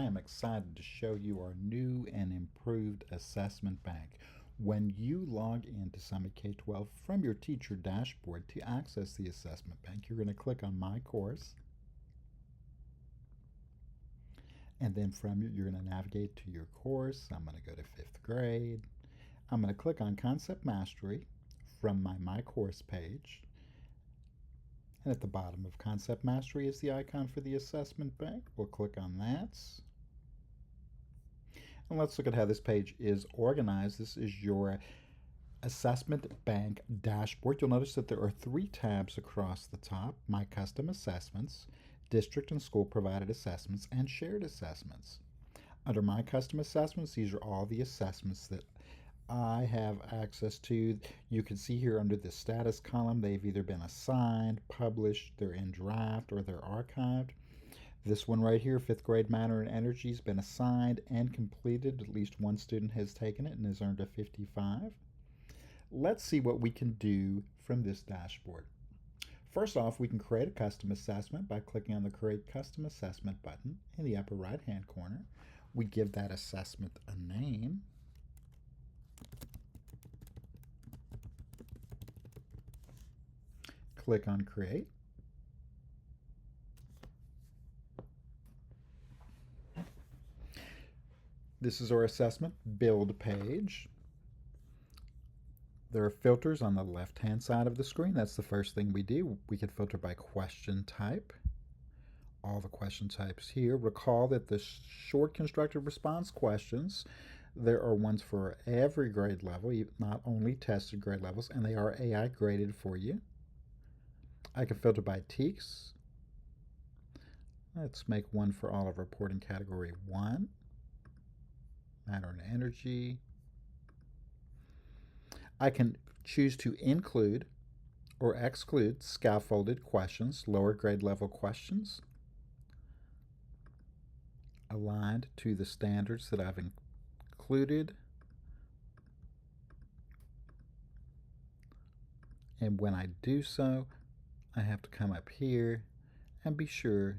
am excited to show you our new and improved assessment bank. When you log into Summit K-12 from your teacher dashboard to access the assessment bank, you're going to click on My Course. And then from you're going to navigate to your course. I'm going to go to 5th grade. I'm going to click on Concept Mastery from my Course page. And at the bottom of Concept Mastery is the icon for the assessment bank. We'll click on that. And let's look at how this page is organized. This is your assessment bank dashboard. You'll notice that there are 3 tabs across the top: My Custom Assessments, District and School Provided Assessments, and Shared Assessments. Under My Custom Assessments, these are all the assessments that I have access to. You can see here under the status column, they've either been assigned, published, they're in draft, or they're archived. This one right here, 5th grade Matter and Energy, has been assigned and completed. At least one student has taken it and has earned a 55. Let's see what we can do from this dashboard. First off, we can create a custom assessment by clicking on the Create Custom Assessment button in the upper right-hand corner. We give that assessment a name. Click on Create. This is our assessment build page. There are filters on the left-hand side of the screen. That's the first thing we do. We can filter by question type. All the question types here. Recall that the short constructed response questions, there are ones for every grade level, not only tested grade levels, and they are AI graded for you. I can filter by TEKS. Let's make one for all of reporting category 1, Matter and Energy. I can choose to include or exclude scaffolded questions, lower grade level questions, aligned to the standards that I've included. And when I do so, I have to come up here and be sure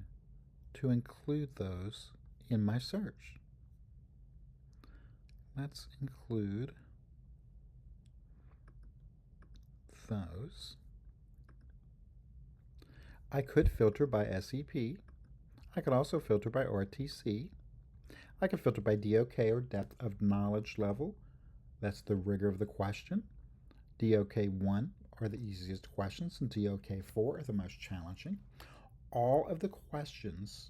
to include those in my search. Let's include those. I could filter by SEP. I could also filter by RTC. I could filter by DOK, or depth of knowledge level. That's the rigor of the question. DOK 1 are the easiest questions, and DOK 4 are the most challenging. All of the questions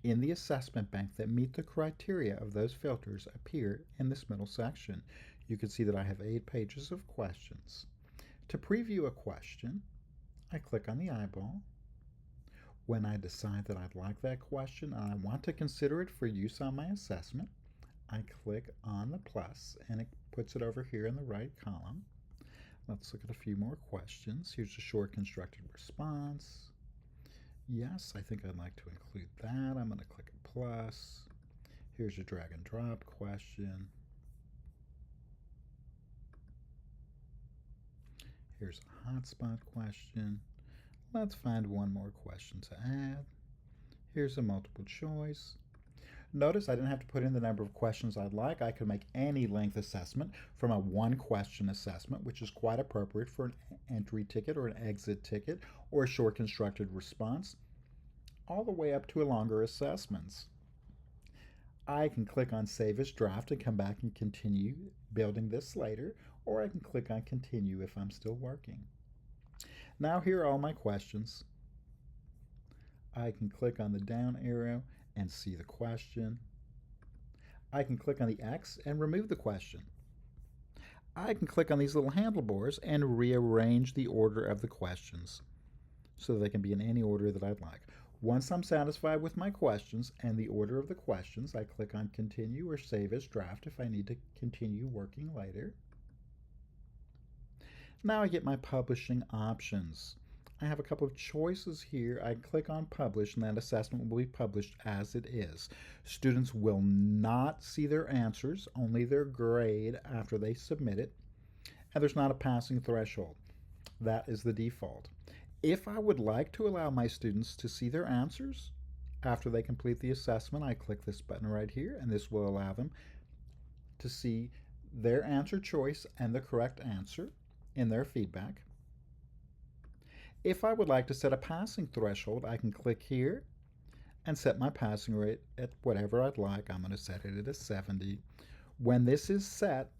in the assessment bank that meet the criteria of those filters appear in this middle section. You can see that I have 8 pages of questions. To preview a question, I click on the eyeball. When I decide that I'd like that question and I want to consider it for use on my assessment, I click on the plus and it puts it over here in the right column. Let's look at a few more questions. Here's a short constructed response. Yes, I think I'd like to include that. I'm going to click a plus. Here's a drag and drop question. Here's a hotspot question. Let's find one more question to add. Here's a multiple choice. Notice I didn't have to put in the number of questions I'd like. I could make any length assessment from a 1-question assessment, which is quite appropriate for an entry ticket or an exit ticket or a short constructed response, all the way up to a longer assessments. I can click on Save as Draft and come back and continue building this later, or I can click on Continue if I'm still working. Now here are all my questions. I can click on the down arrow and see the question. I can click on the X and remove the question. I can click on these little handlebars and rearrange the order of the questions so they can be in any order that I'd like. Once I'm satisfied with my questions and the order of the questions, I click on Continue or Save as Draft if I need to continue working later. Now I get my publishing options. I have a couple of choices here. I click on Publish and that assessment will be published as it is. Students will not see their answers, only their grade after they submit it, and there's not a passing threshold. That is the default. If I would like to allow my students to see their answers, after they complete the assessment, I click this button right here, and this will allow them to see their answer choice and the correct answer in their feedback. If I would like to set a passing threshold, I can click here and set my passing rate at whatever I'd like. I'm going to set it at a 70. When this is set,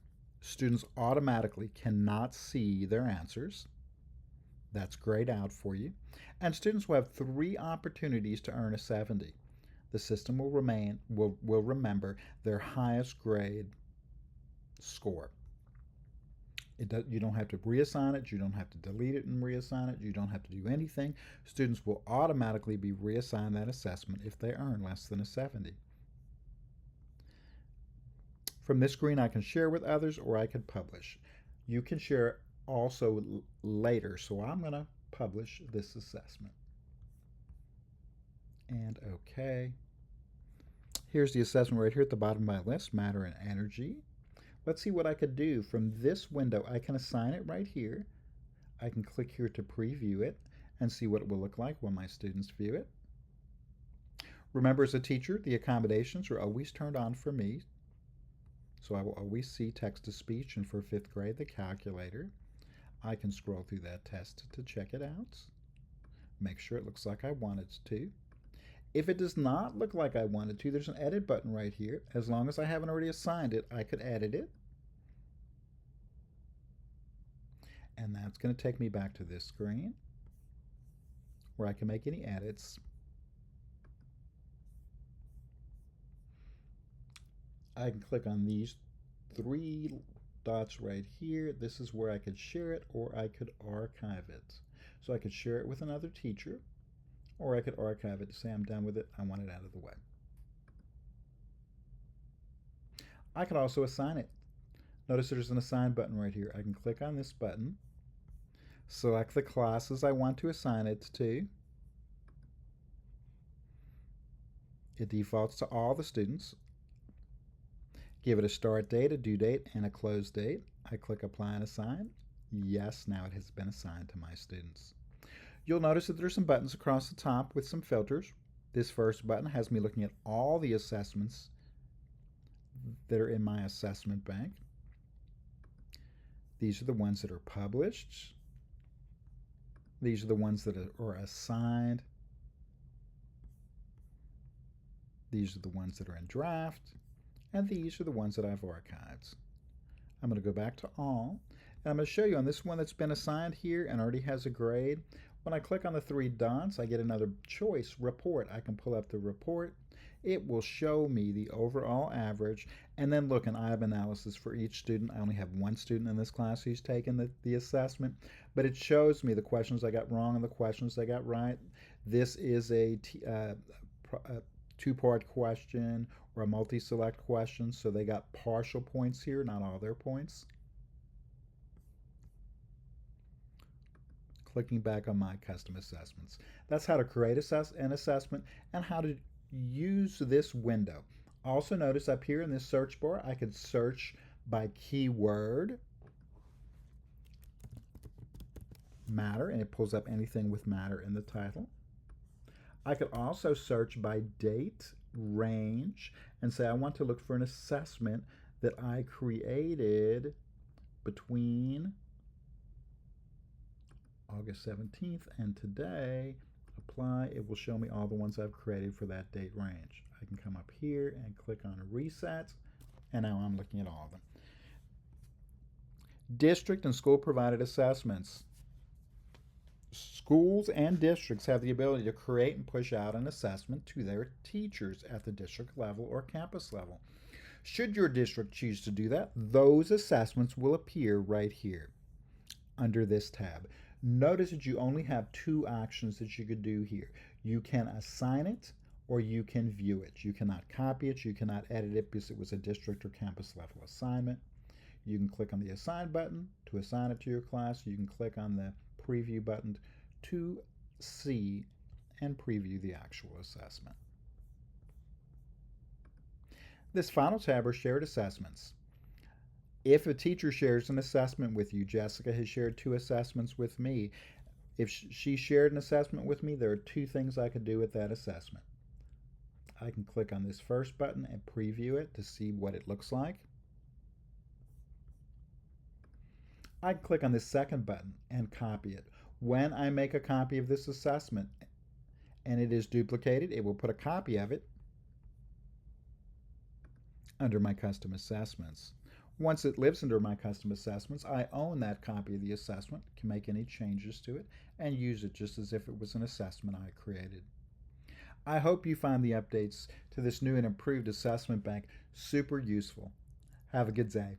students automatically cannot see their answers. That's grayed out for you. And students will have 3 opportunities to earn a 70. The system will remember their highest grade score. You don't have to reassign it. You don't have to delete it and reassign it. You don't have to do anything. Students will automatically be reassigned that assessment if they earn less than a 70. From this screen, I can share with others, or I could publish. You can share also later, so I'm going to publish this assessment. And OK. Here's the assessment right here at the bottom of my list, matter and energy. Let's see what I could do. From this window, I can assign it right here. I can click here to preview it and see what it will look like when my students view it. Remember, as a teacher, the accommodations are always turned on for me. So I will always see text-to-speech, and for 5th grade, the calculator. I can scroll through that test to check it out. Make sure it looks like I want it to. If it does not look like I wanted to, there's an edit button right here. As long as I haven't already assigned it, I could edit it. And that's going to take me back to this screen where I can make any edits. I can click on these 3 dots right here. This is where I could share it, or I could archive it. So I could share it with another teacher, or I could archive it to say I'm done with it, I want it out of the way. I could also assign it. Notice there's an assign button right here. I can click on this button, select the classes I want to assign it to. It defaults to all the students. Give it a start date, a due date, and a close date. I click apply and assign. Yes, now it has been assigned to my students. You'll notice that there's some buttons across the top with some filters. This first button has me looking at all the assessments that are in my assessment bank. These are the ones that are published. These are the ones that are assigned. These are the ones that are in draft. And these are the ones that I've archived. I'm going to go back to all. And I'm going to show you on this one that's been assigned here and already has a grade. When I click on the 3 dots, I get another choice, report. I can pull up the report. It will show me the overall average. And then look, an IB analysis for each student. I only have 1 student in this class who's taken the assessment. But it shows me the questions I got wrong and the questions I got right. This is a 2-part question or a multi-select question, so they got partial points here, not all their points. Clicking back on my custom assessments. That's how to create an assessment and how to use this window. Also notice up here in this search bar, I could search by keyword, matter, and it pulls up anything with matter in the title. I could also search by date, range, and say I want to look for an assessment that I created between August 17th and today. Apply. It will show me all the ones I've created for that date range. I can come up here and click on reset, and now I'm looking at all of them. District and school provided assessments. Schools and districts have the ability to create and push out an assessment to their teachers at the district level or campus level. Should your district choose to do that, those assessments will appear right here under this tab. Notice that you only have 2 actions that you could do here. You can assign it or you can view it. You cannot copy it, you cannot edit it because it was a district or campus level assignment. You can click on the assign button to assign it to your class. You can click on the preview button to see and preview the actual assessment. This final tab are shared assessments. If a teacher shares an assessment with you, Jessica has shared 2 assessments with me. If she shared an assessment with me, there are 2 things I could do with that assessment. I can click on this first button and preview it to see what it looks like. I can click on this second button and copy it. When I make a copy of this assessment and it is duplicated, it will put a copy of it under my custom assessments. Once it lives under my custom assessments, I own that copy of the assessment, can make any changes to it, and use it just as if it was an assessment I created. I hope you find the updates to this new and improved assessment bank super useful. Have a good day.